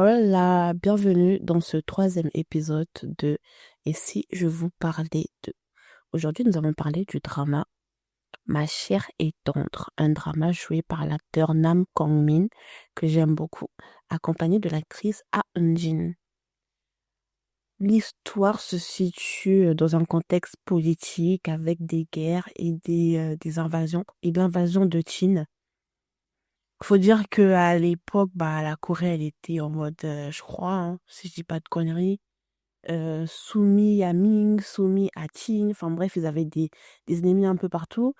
Hola, bienvenue dans ce troisième épisode de Et si je vous parlais de... Aujourd'hui, nous allons parler du drama Ma chère et tendre, un drama joué par l'acteur Nam Kang-min que j'aime beaucoup, accompagné de l'actrice Ah Eun-jin. L'histoire se situe dans un contexte politique avec des guerres et des invasions et l'invasion de Chine. Faut dire que à l'époque, la Corée, elle était en mode, je crois, hein, si je dis pas de conneries, soumis à Ming, soumis à Qin, enfin bref, ils avaient des ennemis un peu partout.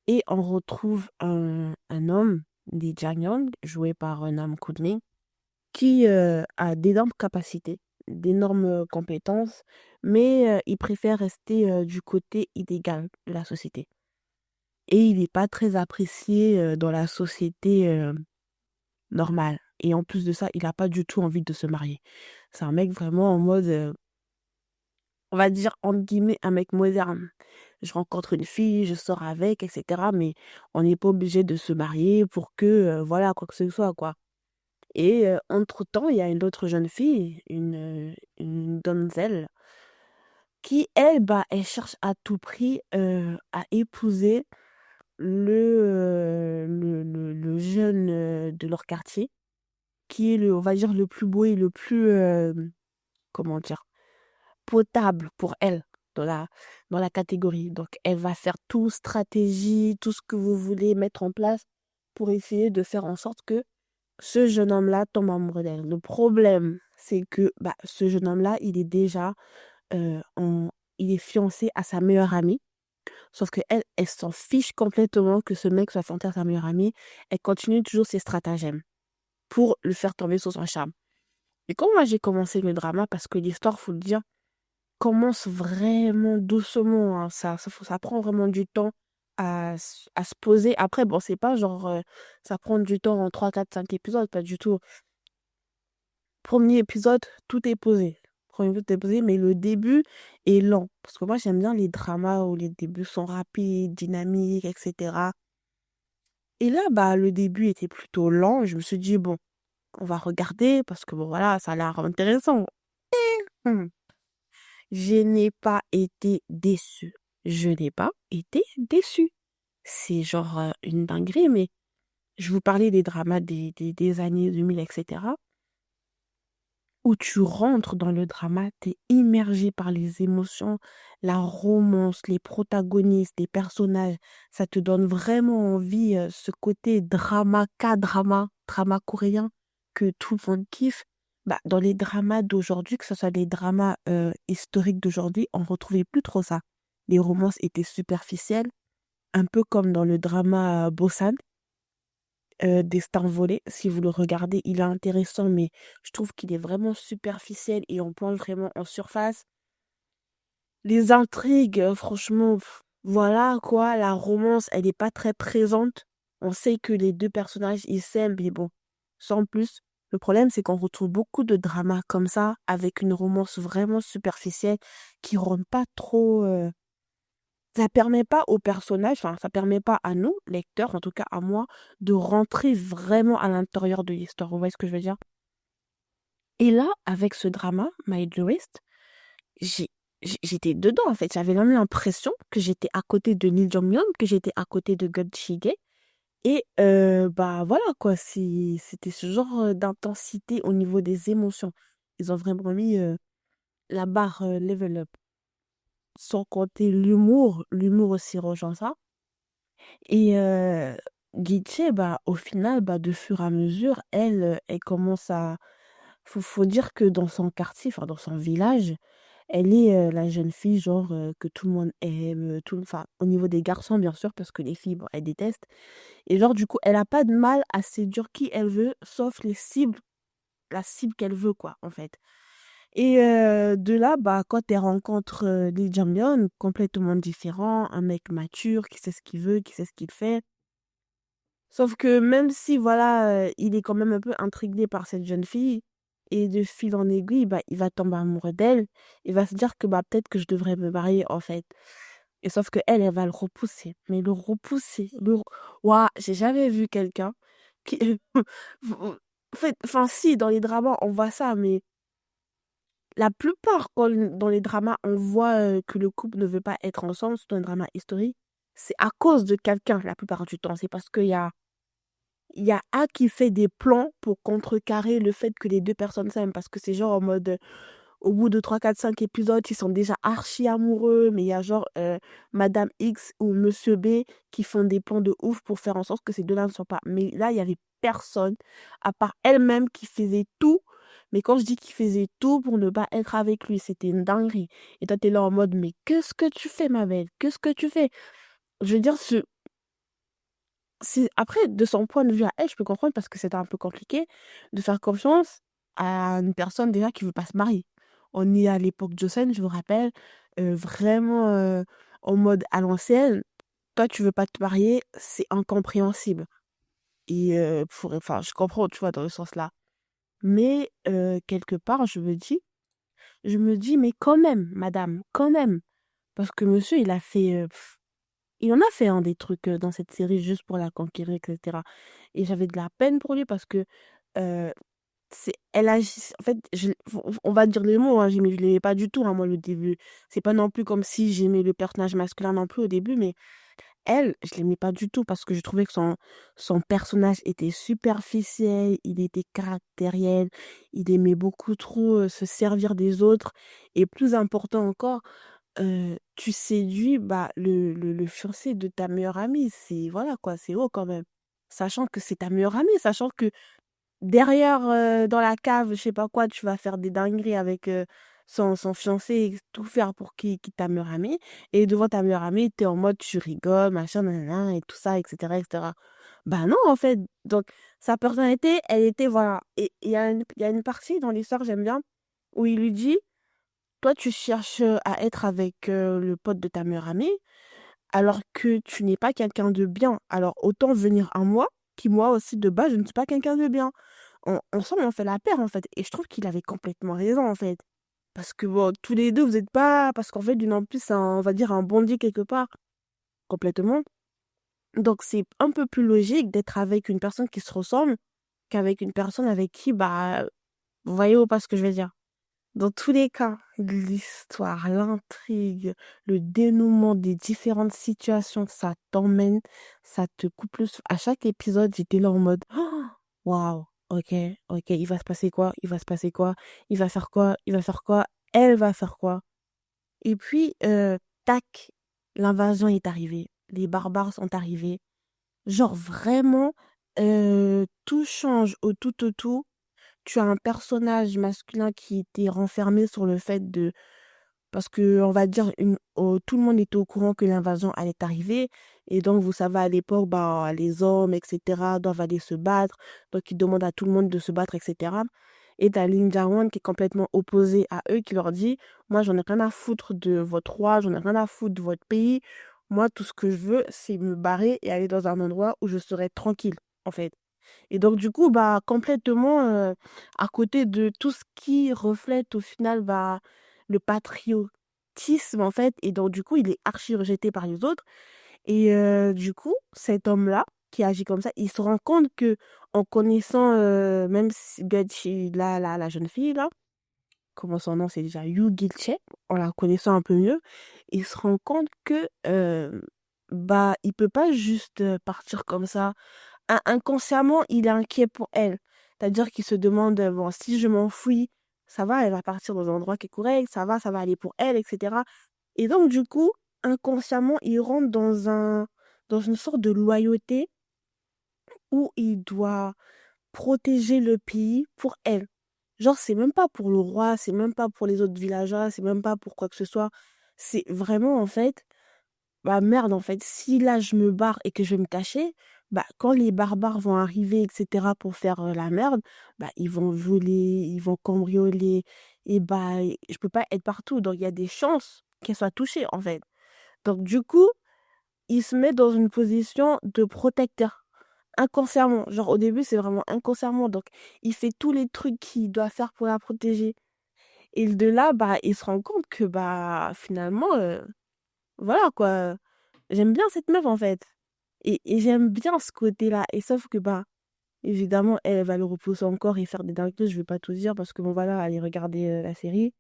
Et on retrouve un homme, Lee Jang-yeon, joué par Nam Koo-min, qui a d'énormes capacités, d'énormes compétences, mais il préfère rester du côté illégal de la société. Et il n'est pas très apprécié dans la société normale. Et en plus de ça, il n'a pas du tout envie de se marier. C'est un mec vraiment en mode, on va dire, entre guillemets, un mec moderne. Je rencontre une fille, je sors avec, etc. Mais on n'est pas obligé de se marier pour que, voilà, quoi que ce soit, quoi. Et entre-temps, il y a une autre jeune fille, une donzelle, qui, elle, elle cherche à tout prix à épouser le jeune de leur quartier, qui est, on va dire, le plus beau et le plus, comment dire, potable pour elle dans la catégorie. Donc, elle va faire tout, stratégie, tout ce que vous voulez mettre en place pour essayer de faire en sorte que ce jeune homme-là tombe amoureux d'elle. Le problème, c'est que ce jeune homme-là, il est déjà, euh, en- il est fiancé à sa meilleure amie. Sauf que elle s'en fiche complètement que ce mec soit fiancé à sa meilleure amie. Elle continue toujours ses stratagèmes pour le faire tomber sous son charme. Et quand moi j'ai commencé le drama, parce que l'histoire, faut le dire, commence vraiment doucement, hein. Ça prend vraiment du temps à se poser. Après, bon, c'est pas genre, ça prend du temps en 3 4 5 épisodes, pas du tout. Premier épisode, tout est posé. Premier épisode, tout est posé, mais le début est lent. Parce que moi, j'aime bien les dramas où les débuts sont rapides, dynamiques, etc. Et là, le début était plutôt lent. Je me suis dit, bon, on va regarder parce que, bon, voilà, ça a l'air intéressant. Hmm. Je n'ai pas été déçue. Je n'ai pas été déçue. C'est genre une dinguerie, mais je vous parlais des dramas des années 2000, etc. Où tu rentres dans le drama, t'es immergé par les émotions, la romance, les protagonistes, les personnages. Ça te donne vraiment envie, ce côté drama, K-drama, drama coréen que tout le monde kiffe. Dans les dramas d'aujourd'hui, que ce soit les dramas historiques d'aujourd'hui, on retrouvait plus trop ça. Les romances étaient superficielles, un peu comme dans le drama Bosan, Destin volé. Si vous le regardez, il est intéressant, mais je trouve qu'il est vraiment superficiel et on plonge vraiment en surface. Les intrigues, franchement, voilà quoi, la romance, elle n'est pas très présente. On sait que les deux personnages, ils s'aiment, mais bon, sans plus. Le problème, c'est qu'on retrouve beaucoup de dramas comme ça, avec une romance vraiment superficielle, qui ne rend pas trop, ça permet pas aux personnages, enfin, ça permet pas à nous, lecteurs, en tout cas à moi, de rentrer vraiment à l'intérieur de l'histoire. Vous voyez ce que je veux dire? Et là, avec ce drama, My List, j'ai- j'étais dedans, en fait. J'avais même l'impression que j'étais à côté de Lee Jong-yeon, que j'étais à côté de God Shige. Et voilà, quoi. C'était ce genre d'intensité au niveau des émotions. Ils ont vraiment mis la barre level up. Sans compter l'humour. L'humour aussi rejoint ça. Et Gitche, au final, de fur et à mesure, elle commence à... Faut dire que dans son quartier, enfin dans son village, elle est la jeune fille, genre, que tout le monde aime, enfin, au niveau des garçons, bien sûr, parce que les filles, bon, elles détestent. Et genre, du coup, elle a pas de mal à séduire qui elle veut, sauf les cibles, la cible qu'elle veut, quoi, en fait. Et de là, quand elle rencontre Lee Jong-yeon, complètement différent, un mec mature, qui sait ce qu'il veut, qui sait ce qu'il fait. Sauf que même si, voilà, il est quand même un peu intrigué par cette jeune fille, et de fil en aiguille, il va tomber amoureux d'elle, il va se dire que peut-être que je devrais me marier, en fait. Et sauf que elle va le repousser. Mais le repousser, Ouah, j'ai jamais vu quelqu'un qui... En fait, enfin, si, dans les dramas, on voit ça, mais la plupart, dans les dramas, on voit que le couple ne veut pas être ensemble, surtout dans les dramas historiques, c'est à cause de quelqu'un, la plupart du temps. C'est parce il y a un qui fait des plans pour contrecarrer le fait que les deux personnes s'aiment. Parce que c'est genre en mode, au bout de 3 4 5 épisodes, ils sont déjà archi amoureux, mais il y a genre Madame X ou Monsieur B qui font des plans de ouf pour faire en sorte que ces deux-là ne soient pas. Mais là, il y avait personne, à part elle-même, qui faisait tout. Mais quand je dis qu'il faisait tout pour ne pas être avec lui, c'était une dinguerie. Et toi, t'es là en mode, mais qu'est-ce que tu fais, ma belle? Qu'est-ce que tu fais? Je veux dire, après, de son point de vue à elle, je peux comprendre parce que c'était un peu compliqué de faire confiance à une personne déjà qui veut pas se marier. On est à l'époque Jocelyne, je vous rappelle, vraiment en mode à l'ancienne. Toi, tu veux pas te marier, c'est incompréhensible. Et enfin, je comprends, tu vois, dans le sens là. Mais quelque part, je me dis, mais quand même, madame, quand même. Parce que monsieur, il en a fait hein, des trucs dans cette série juste pour la conquérir, etc. Et j'avais de la peine pour lui parce que euh, elle agit. En fait, on va dire les mots, hein, je l'aimais pas du tout, hein, moi, le début. C'est pas non plus comme si j'aimais le personnage masculin non plus au début, mais elle, je l'aimais pas du tout parce que je trouvais que son personnage était superficiel, il était caractériel, il aimait beaucoup trop se servir des autres. Et plus important encore, tu séduis bah, le fiancé de ta meilleure amie. C'est voilà quoi, c'est haut quand même. Sachant que c'est ta meilleure amie, sachant que derrière, dans la cave, je sais pas quoi, tu vas faire des dingueries avec son fiancé et tout faire pour qu'il quitte ta meilleure amie. Et devant ta meilleure amie, t'es en mode tu rigoles, machin, nanana, et tout ça, etc., etc. Bah non, en fait. Donc, sa personnalité, elle était, voilà. Et il y a une partie dans l'histoire, j'aime bien, où il lui dit, toi, tu cherches à être avec le pote de ta meilleure amie, alors que tu n'es pas quelqu'un de bien. Alors, autant venir à moi, qui moi aussi, de base, je ne suis pas quelqu'un de bien. Ensemble, on fait la paire, en fait. Et je trouve qu'il avait complètement raison, en fait. Parce que, bon, tous les deux, vous n'êtes pas... Parce qu'en fait, d'une en plus, c'est on va dire, un bandit quelque part, complètement. Donc, c'est un peu plus logique d'être avec une personne qui se ressemble qu'avec une personne avec qui, bah, vous voyez ou pas ce que je veux dire. Dans tous les cas, l'histoire, l'intrigue, le dénouement des différentes situations, ça t'emmène, ça te coupe le souffle. À chaque épisode, j'étais là en mode, oh, waouh, ok, ok, il va se passer quoi? Il va se passer quoi? Il va faire quoi? Il va faire quoi? Elle va faire quoi? Et puis, tac, l'invasion est arrivée. Les barbares sont arrivés. Genre vraiment, tout change au tout. Tu as un personnage masculin qui était renfermé sur le fait de... Parce que, on va dire, tout le monde était au courant que l'invasion allait arriver. Et donc, vous savez, à l'époque, bah, les hommes, etc., doivent aller se battre. Donc, ils demandent à tout le monde de se battre, etc. Et t'as Lin Jae-won qui est complètement opposé à eux, qui leur dit, moi, j'en ai rien à foutre de votre roi, j'en ai rien à foutre de votre pays. Moi, tout ce que je veux, c'est me barrer et aller dans un endroit où je serai tranquille, en fait. Et donc, du coup, bah, complètement à côté de tout ce qui reflète au final bah, le patriotisme, en fait. Et donc, du coup, il est archi rejeté par les autres. Et du coup, cet homme-là, qui agit comme ça, il se rend compte que en connaissant, même si Gutchi, la jeune fille, là, comment son nom, c'est déjà Yu Gilche, en la connaissant un peu mieux, il se rend compte que bah, il peut pas juste partir comme ça inconsciemment, il est inquiet pour elle. C'est-à-dire qu'il se demande, bon, si je m'enfuis, ça va, elle va partir dans un endroit qui est correct, ça va aller pour elle, etc. Et donc, du coup, inconsciemment, il rentre dans une sorte de loyauté où il doit protéger le pays pour elle. Genre, c'est même pas pour le roi, c'est même pas pour les autres villageois, c'est même pas pour quoi que ce soit. C'est vraiment, en fait, bah merde, en fait, si là je me barre et que je vais me cacher, bah quand les barbares vont arriver, etc., pour faire la merde, bah ils vont voler, ils vont cambrioler, et bah je peux pas être partout. Donc il y a des chances qu'elle soit touchée, en fait. Donc du coup, il se met dans une position de protecteur, inconsciemment. Genre au début, c'est vraiment inconsciemment. Donc il fait tous les trucs qu'il doit faire pour la protéger. Et de là, bah il se rend compte que bah finalement, voilà quoi. J'aime bien cette meuf en fait. Et j'aime bien ce côté-là. Et sauf que bah, Évidemment, elle va le repousser encore et faire des dingueries, je vais pas tout dire parce que bon voilà, allez regarder la série.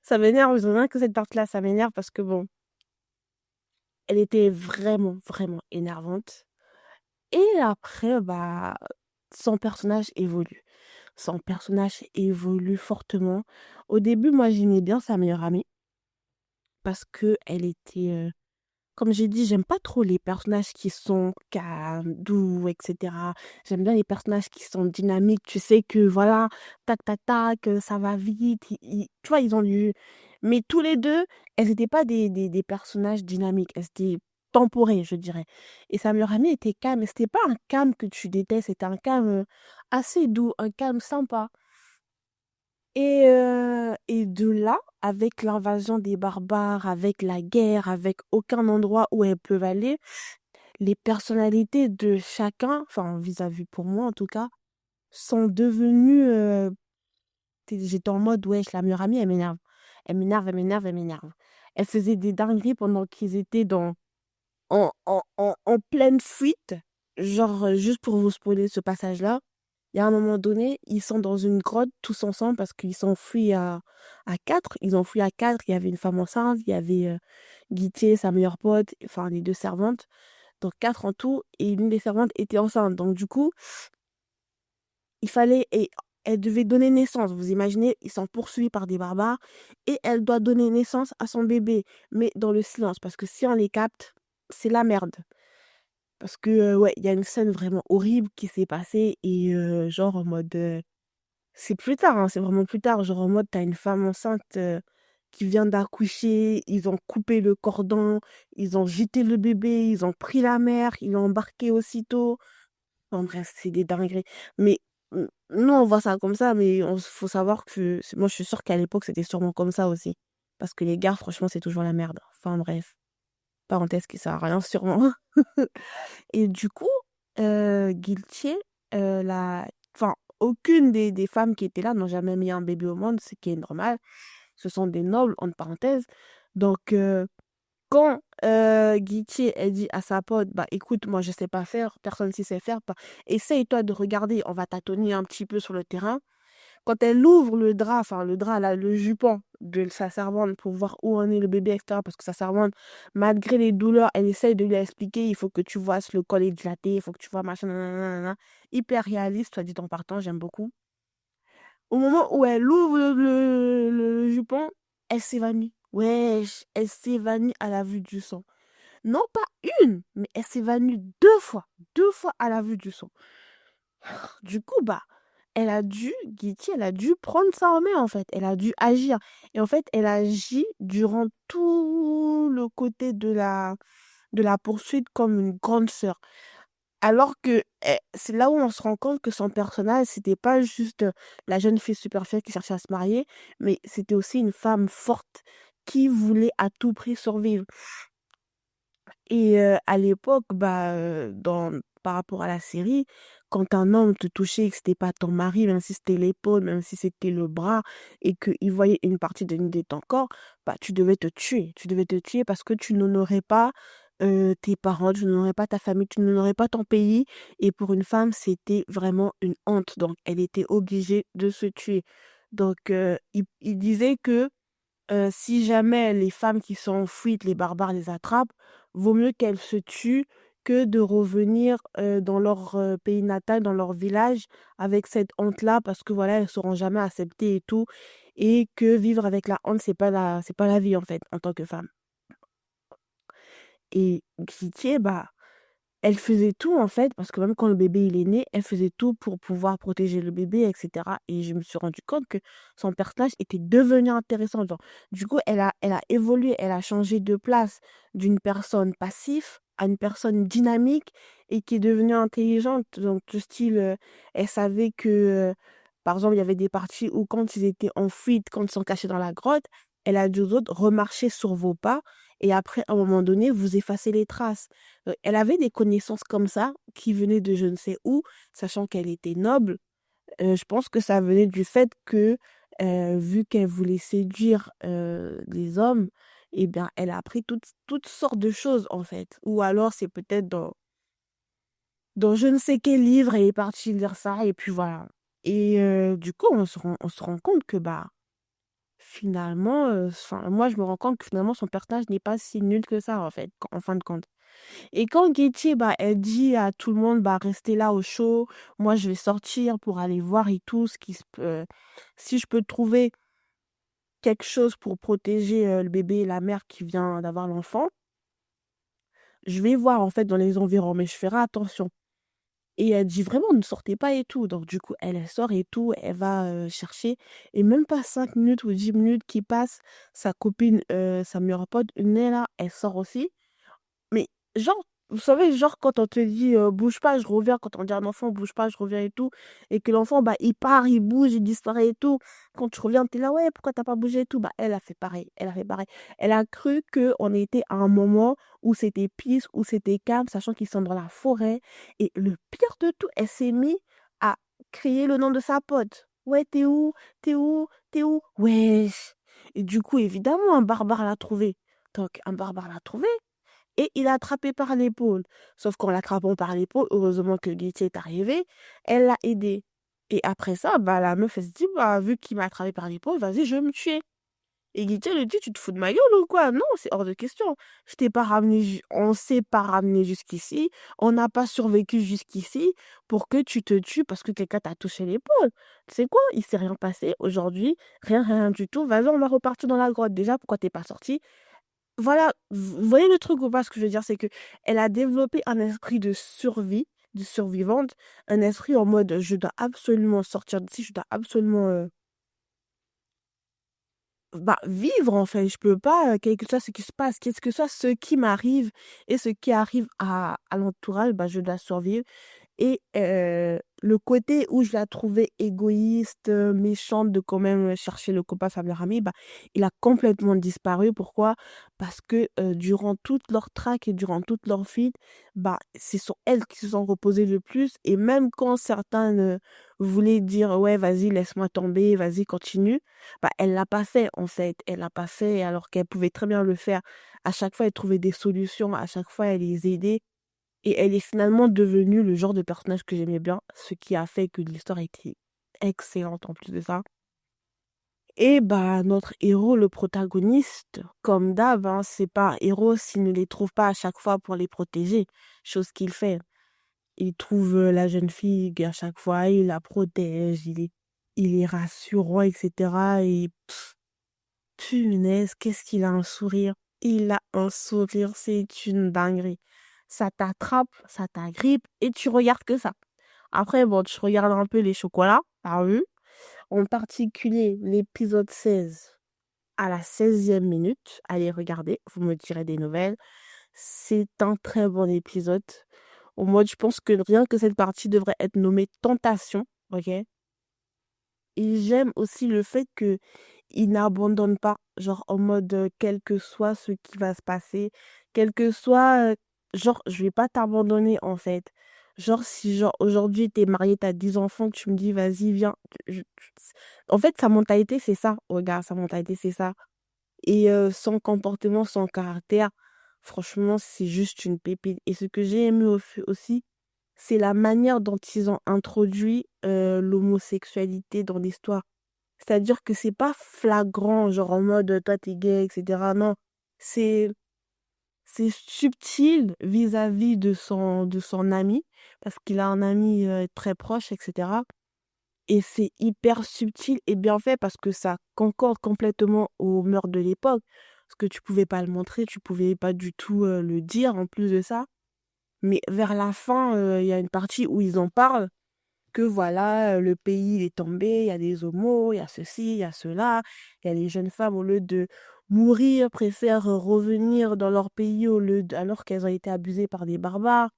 Ça m'énerve, je rien que cette partie-là, ça m'énerve parce que bon, elle était vraiment, vraiment énervante. Et après, bah, son personnage évolue. Son personnage évolue fortement. Au début, moi, j'aimais bien sa meilleure amie parce que elle était, comme j'ai dit, j'aime pas trop les personnages qui sont calmes, doux, etc. J'aime bien les personnages qui sont dynamiques. Tu sais que voilà, tac, tac, tac, ça va vite. Tu vois, ils ont du. Mais tous les deux, elles n'étaient pas des personnages dynamiques. Elles étaient temporées, je dirais. Et sa meilleure amie était calme. Et c'était pas un calme que tu détestes, c'était un calme assez doux, un calme sympa. Et de là, avec l'invasion des barbares, avec la guerre, avec aucun endroit où elles peuvent aller, les personnalités de chacun, enfin vis-à-vis pour moi en tout cas, sont devenues... j'étais en mode, wesh, la meilleure amie, elle m'énerve. Elle m'énerve, elle m'énerve, elle m'énerve. Elle faisait des dingueries pendant qu'ils étaient en pleine fuite. Genre, juste pour vous spoiler ce passage-là, il y a un moment donné, ils sont dans une grotte tous ensemble parce qu'ils s'enfuient à quatre. Ils ont fui à quatre. Il y avait une femme enceinte, il y avait Guitier, sa meilleure pote, enfin les deux servantes. Donc quatre en tout. Et l'une des servantes était enceinte. Donc du coup, il fallait. Et elle devait donner naissance. Vous imaginez, ils sont poursuivis par des barbares. Et elle doit donner naissance à son bébé. Mais dans le silence. Parce que si on les capte, c'est la merde. Parce que, ouais, il y a une scène vraiment horrible qui s'est passée. Et genre en mode. C'est plus tard, hein, c'est vraiment plus tard. Genre en mode, t'as une femme enceinte qui vient d'accoucher, ils ont coupé le cordon, ils ont jeté le bébé, ils ont pris la mère, ils l'ont embarqué aussitôt. En bref, c'est des dingueries. Mais nous, on voit ça comme ça, mais il faut savoir que moi, je suis sûre qu'à l'époque, c'était sûrement comme ça aussi. Parce que les gars, franchement, c'est toujours la merde. Enfin bref, parenthèse qui sert à rien, sûrement. Et du coup, Guiltier, enfin, aucune des femmes qui étaient là n'ont jamais mis un bébé au monde, ce qui est normal. Ce sont des nobles, entre parenthèses. Donc, quand Guiltier a dit à sa pote, bah écoute, moi je sais pas faire, personne ne sait faire, bah, essaye-toi de regarder, on va tâtonner un petit peu sur le terrain. Quand elle ouvre le drap, enfin le drap, là, le jupon de sa servante pour voir où en est le bébé, etc. Parce que sa servante, malgré les douleurs, elle essaye de lui expliquer, il faut que tu vois le col est dilaté, il faut que tu vois machin, nanana. Hyper réaliste, soit dit en partant, j'aime beaucoup. Au moment où elle ouvre le jupon, elle s'évanouit. Wesh, elle s'évanouit à la vue du sang. Non pas une, mais elle s'évanouit deux fois à la vue du sang. Du coup, bah, Guitty, elle a dû prendre ça en main, en fait. Elle a dû agir. Et en fait, elle agit durant tout le côté de la poursuite comme une grande sœur. Alors que c'est là où on se rend compte que son personnage, c'était pas juste la jeune fille super fière qui cherchait à se marier, mais c'était aussi une femme forte qui voulait à tout prix survivre. Et à l'époque, bah, par rapport à la série, quand un homme te touchait et que c'était pas ton mari, même si c'était l'épaule, même si c'était le bras, et qu'il voyait une partie de ton corps, bah, tu devais te tuer. Tu devais te tuer parce que tu n'honorais pas tes parents, tu n'honorais pas ta famille, tu n'honorais pas ton pays. Et pour une femme, c'était vraiment une honte. Donc, elle était obligée de se tuer. Donc, il disait que si jamais les femmes qui sont en fuite, les barbares les attrapent, vaut mieux qu'elles se tuent que de revenir dans leur pays natal, dans leur village, avec cette honte-là, parce que voilà, elles seront jamais acceptées et tout, et que vivre avec la honte, c'est pas la vie en fait, en tant que femme. Et Gitier, bah, elle faisait tout en fait, parce que même quand le bébé il est né, elle faisait tout pour pouvoir protéger le bébé, etc. Et je me suis rendu compte que son personnage était devenu intéressant. Genre, du coup, elle a évolué, elle a changé de place d'une personne passive à une personne dynamique et qui est devenue intelligente. Donc, du style, elle savait que, par exemple, il y avait des parties où quand ils étaient en fuite, quand ils sont cachés dans la grotte, elle a dit aux autres, remarchez sur vos pas et après, à un moment donné, vous effacez les traces. Elle avait des connaissances comme ça qui venaient de je ne sais où, sachant qu'elle était noble. Je pense que ça venait du fait que, vu qu'elle voulait séduire les hommes, eh bien, elle a appris toutes sortes de choses en fait. Ou alors c'est peut-être dans... dans je ne sais quel livre, elle est partie lire ça, et puis voilà. Et du coup, on se rend compte que, bah, finalement, enfin, moi, je me rends compte que finalement, son personnage n'est pas si nul que ça, en fait, en fin de compte. Et quand Getty, bah, elle dit à tout le monde, bah, restez là au chaud, moi, je vais sortir pour aller voir et tout, si je peux trouver quelque chose pour protéger le bébé et la mère qui vient d'avoir l'enfant, je vais voir, en fait, dans les environs, mais je ferai attention. Et elle dit vraiment: «Ne sortez pas et tout». Donc du coup, elle sort et tout, elle va, chercher, et même pas 5 minutes ou 10 minutes qui passent, sa copine, sa meilleure pote, Nella, elle sort aussi. Mais genre, vous savez, genre quand on te dit, «Bouge pas, je reviens», quand on dit à un enfant: «Bouge pas, je reviens» et tout, et que l'enfant, bah, il part, il bouge, il disparaît et tout. Quand tu reviens, tu es là: «Ouais, pourquoi t'as pas bougé et tout?» Bah, elle a fait pareil, elle a fait pareil. Elle a cru qu'on était à un moment où c'était peace, où c'était calme, sachant qu'ils sont dans la forêt, et le pire de tout, elle s'est mis à crier le nom de sa pote. «Ouais, t'es où? T'es où? T'es où? Wesh!» Et du coup, évidemment, un barbare l'a trouvée. Donc un barbare l'a trouvée et il l'a attrapé par l'épaule. Sauf qu'en l'attrapant par l'épaule, heureusement que Gauthier est arrivé, elle l'a aidé. Et après ça, bah, la meuf, elle se dit, bah, vu qu'il m'a attrapé par l'épaule, vas-y, je vais me tuer. Et Gauthier lui dit, tu te fous de ma gueule ou quoi? Non, c'est hors de question. Je t'ai pas ramené, on s'est pas ramené jusqu'ici, on n'a pas survécu jusqu'ici pour que tu te tues parce que quelqu'un t'a touché l'épaule. Tu sais quoi? Il s'est rien passé aujourd'hui, rien, rien du tout. Vas-y, on va repartir dans la grotte. Déjà, pourquoi t'es pas sorti? Voilà, vous voyez le truc ou pas? Ce que je veux dire, c'est que elle a développé un esprit de survie, de survivante, un esprit en mode je dois absolument sortir d'ici, je dois absolument bah, vivre en fait. Je peux pas, quel que soit ce qui se passe, quel que soit ce qui m'arrive et ce qui arrive à l'entourage, bah, je dois survivre. Et le côté où je la trouvais égoïste, méchante de quand même chercher le copain, sa meilleure amie, bah, il a complètement disparu. Pourquoi? Parce que, durant toute leur traque et durant toute leur fuite, bah, ce sont elles qui se sont reposées le plus, et même quand certains, voulaient dire: «Ouais, vas-y, laisse-moi tomber, vas-y, continue», bah, elle l'a pas fait, en fait. Elle l'a pas fait alors qu'elle pouvait très bien le faire. À chaque fois, elle trouvait des solutions, à chaque fois, elle les aidait. Et elle est finalement devenue le genre de personnage que j'aimais bien, ce qui a fait que l'histoire était excellente en plus de ça. Et bah, notre héros, le protagoniste, comme d'hab, hein, c'est pas un héros s'il ne les trouve pas à chaque fois pour les protéger, chose qu'il fait. Il trouve la jeune fille à chaque fois, il la protège, il est rassurant, etc. Et punaise, qu'est-ce qu'il a un sourire. Il a un sourire, c'est une dinguerie. Ça t'attrape, ça t'agrippe et tu regardes que ça. Après, bon, tu regardes un peu les chocolats, t'as vu? En particulier l'épisode 16 à la 16e minute. Allez regarder, vous me direz des nouvelles. C'est un très bon épisode. Au moins, je pense que rien que cette partie devrait être nommée Tentation, ok? Et j'aime aussi le fait que il n'abandonne pas, genre en mode, quel que soit ce qui va se passer, quel que soit, genre je vais pas t'abandonner en fait. Genre si genre aujourd'hui t'es marié, t'as 10 enfants, que tu me dis: «Vas-y viens», en fait sa mentalité c'est ça, regarde, sa mentalité c'est ça. Et son comportement, son caractère, franchement c'est juste une pépite. Et ce que j'ai aimé aussi, c'est la manière dont ils ont introduit, l'homosexualité dans l'histoire. C'est-à-dire que c'est pas flagrant, genre en mode, «Toi, t'es gay» et cetera, non. C'est c'est subtil vis-à-vis de son ami, parce qu'il a un ami, très proche et cetera, et c'est hyper subtil et bien fait parce que ça concorde complètement aux mœurs de l'époque. Parce que tu pouvais pas le montrer, tu pouvais pas du tout, le dire en plus de ça. Mais vers la fin, il y a une partie où ils en parlent, que voilà, le pays il est tombé, il y a des homos, il y a ceci, il y a cela, il y a les jeunes femmes au lieu de mourir préfèrent revenir dans leur pays alors qu'elles ont été abusées par des barbares.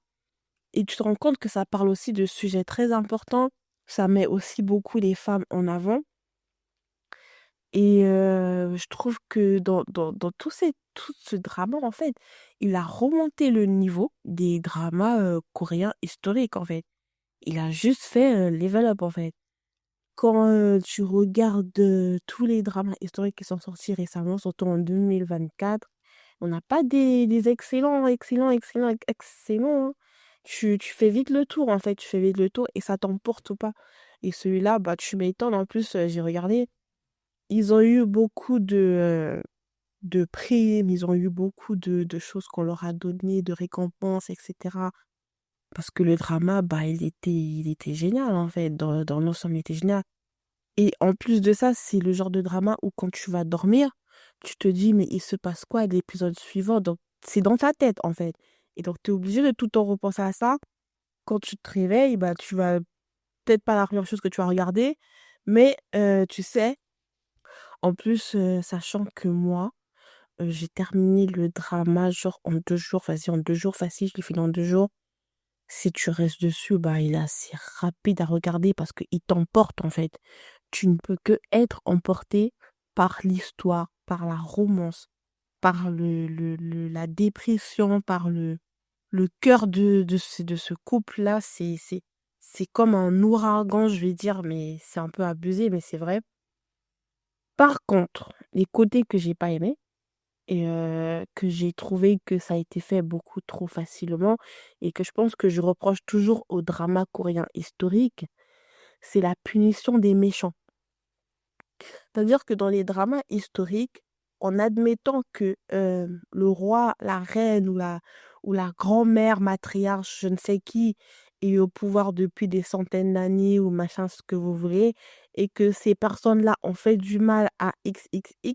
Et tu te rends compte que ça parle aussi de sujets très importants, ça met aussi beaucoup les femmes en avant. Et je trouve que dans tout ce drama, en fait, il a remonté le niveau des dramas coréens historiques, en fait. Il a juste fait level up, en fait. Quand tu regardes tous les dramas historiques qui sont sortis récemment, surtout en 2024, on n'a pas des excellents, excellents, excellents, excellents, hein. Tu fais vite le tour, en fait, tu fais vite le tour et ça t'emporte pas. Et celui-là, bah, tu m'étonnes, en plus, j'ai regardé, ils ont eu beaucoup de primes, ils ont eu beaucoup de choses qu'on leur a données, de récompenses, etc. Parce que le drama, bah, il était génial, en fait, dans l'ensemble, il était génial. Et en plus de ça, c'est le genre de drama où quand tu vas dormir, tu te dis, mais il se passe quoi à l'épisode suivant? Donc, c'est dans ta tête, en fait. Et donc, tu es obligé de tout le temps repenser à ça. Quand tu te réveilles, bah, tu vas peut-être pas la première chose que tu vas regarder, mais tu sais, en plus, sachant que moi, j'ai terminé le drama genre en 2 jours, vas-y, en 2 jours, facile, je l'ai fini en 2 jours. Si tu restes dessus, bah, il est assez rapide à regarder parce qu'il t'emporte en fait. Tu ne peux que être emporté par l'histoire, par la romance, par la dépression, par le cœur de ce couple-là. C'est comme un ouragan, je vais dire, mais c'est un peu abusé, mais c'est vrai. Par contre, les côtés que j'ai pas aimés, et que j'ai trouvé que ça a été fait beaucoup trop facilement et que je pense que je reproche toujours au drama coréen historique, c'est la punition des méchants. C'est-à-dire que dans les dramas historiques, en admettant que le roi, la reine ou la grand-mère, matriarche, je ne sais qui, est au pouvoir depuis des centaines d'années ou machin, ce que vous voulez, et que ces personnes-là ont fait du mal à XXX,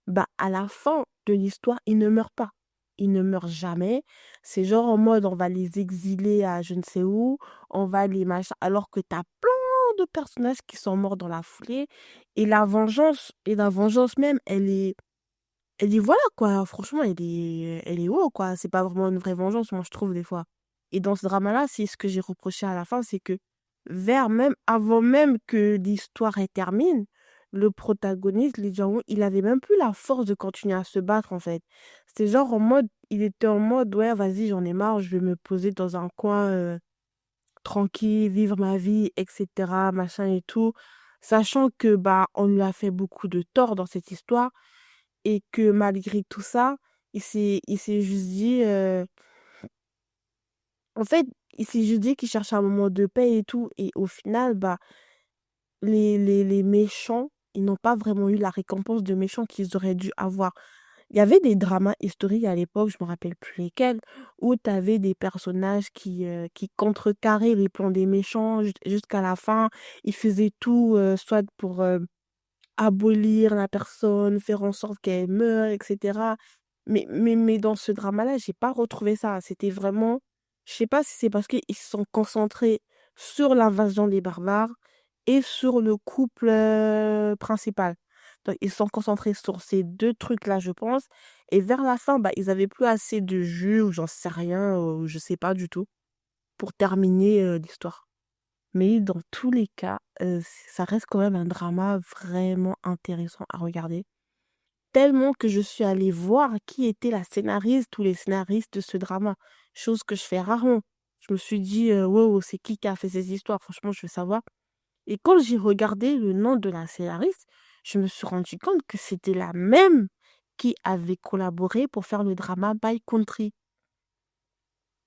bah à la fin de l'histoire, ils ne meurent pas. Ils ne meurent jamais. C'est genre en mode on va les exiler à je ne sais où, on va les machin, alors que t'as plein de personnages qui sont morts dans la foulée et la vengeance même, elle est voilà quoi, franchement, elle est wow quoi. C'est pas vraiment une vraie vengeance, moi je trouve des fois. Et dans ce drama-là, c'est ce que j'ai reproché à la fin, c'est que avant même que l'histoire elle termine, le protagoniste, Lee Jong-un, il avait même plus la force de continuer à se battre en fait. C'était genre en mode, il était en mode, ouais, vas-y, j'en ai marre, je vais me poser dans un coin tranquille, vivre ma vie, etc., machin et tout, sachant que bah on lui a fait beaucoup de tort dans cette histoire et que malgré tout ça, il s'est juste dit, en fait, il s'est juste dit qu'il cherchait un moment de paix et tout, et au final, bah les méchants, ils n'ont pas vraiment eu la récompense de méchants qu'ils auraient dû avoir. Il y avait des dramas historiques à l'époque, je me rappelle plus lesquels, où tu avais des personnages qui contrecarraient les plans des méchants jusqu'à la fin. Ils faisaient tout, soit pour abolir la personne, faire en sorte qu'elle meure, etc. Mais dans ce drama-là, j'ai pas retrouvé ça. C'était vraiment, je sais pas si c'est parce qu'ils se sont concentrés sur l'invasion des barbares et sur le couple principal. Donc, ils se sont concentrés sur ces deux trucs-là, je pense. Et vers la fin, bah, ils avaient plus assez de jus, ou j'en sais rien, ou je sais pas du tout, pour terminer l'histoire. Mais dans tous les cas, ça reste quand même un drama vraiment intéressant à regarder. Tellement que je suis allée voir qui était la scénariste ou les scénaristes de ce drama. Chose que je fais rarement. Je me suis dit, wow, c'est qui a fait ces histoires? Franchement, je veux savoir. Et quand j'ai regardé le nom de la scénariste, je me suis rendu compte que c'était la même qui avait collaboré pour faire le drama By Country.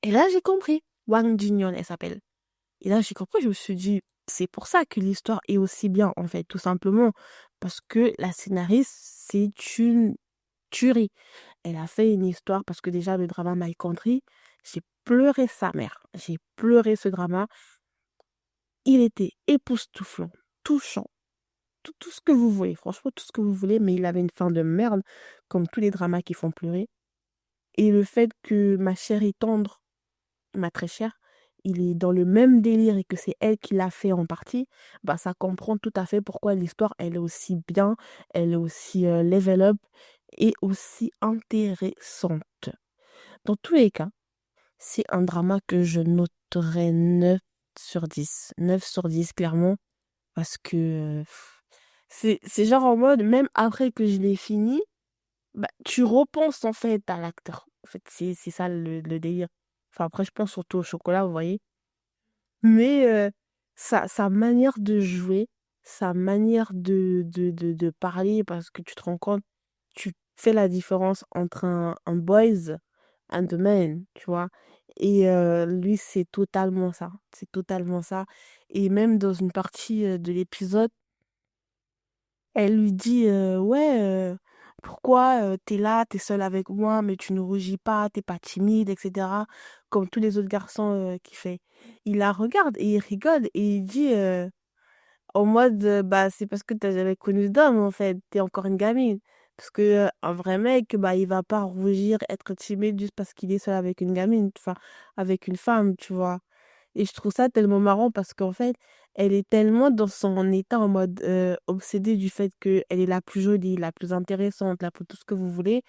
Et là, j'ai compris. Wang Jinyon, elle s'appelle. Et là, j'ai compris, je me suis dit, c'est pour ça que l'histoire est aussi bien, en fait, tout simplement. Parce que la scénariste, c'est une tuerie. Elle a fait une histoire, parce que déjà, le drama My Country, j'ai pleuré sa mère. J'ai pleuré ce drama. Il était époustouflant, touchant, tout ce que vous voulez, franchement, tout ce que vous voulez, mais il avait une fin de merde, comme tous les dramas qui font pleurer. Et le fait que ma chère est tendre, ma très chère, il est dans le même délire et que c'est elle qui l'a fait en partie, bah ça comprend tout à fait pourquoi l'histoire elle est aussi bien, elle est aussi level up et aussi intéressante. Dans tous les cas, c'est un drama que je noterai 9 sur 10. 9 sur 10 clairement parce que c'est genre en mode même après que je l'ai fini, bah, tu repenses en fait à l'acteur. En fait, c'est ça le délire. Enfin, après, je pense surtout au chocolat, vous voyez. Mais sa manière de jouer, sa manière de parler, parce que tu te rends compte, tu fais la différence entre un boys and the man, tu vois. Et lui, c'est totalement ça. C'est totalement ça. Et même dans une partie de l'épisode, elle lui dit ouais, pourquoi t'es là, t'es seule avec moi, mais tu ne rougis pas, t'es pas timide, etc. Comme tous les autres garçons qu'il fait. Il la regarde et il rigole et il dit en mode bah c'est parce que t'as jamais connu d'homme en fait, t'es encore une gamine. Parce que un vrai mec, bah il va pas rougir, être timide juste parce qu'il est seul avec une gamine, enfin avec une femme, tu vois. Et je trouve ça tellement marrant parce qu'en fait, elle est tellement dans son état en mode obsédée du fait qu'elle est la plus jolie, la plus intéressante, la plus tout ce que vous voulez,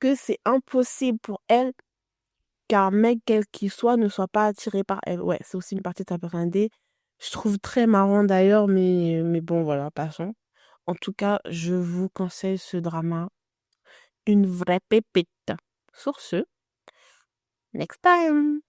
que c'est impossible pour elle qu'un mec, quel qu'il soit, ne soit pas attiré par elle. Ouais, c'est aussi une partie de sa personnalité. Je trouve très marrant d'ailleurs, mais bon, voilà, passons. En tout cas, je vous conseille ce drama. Une vraie pépite. Sur ce, next time!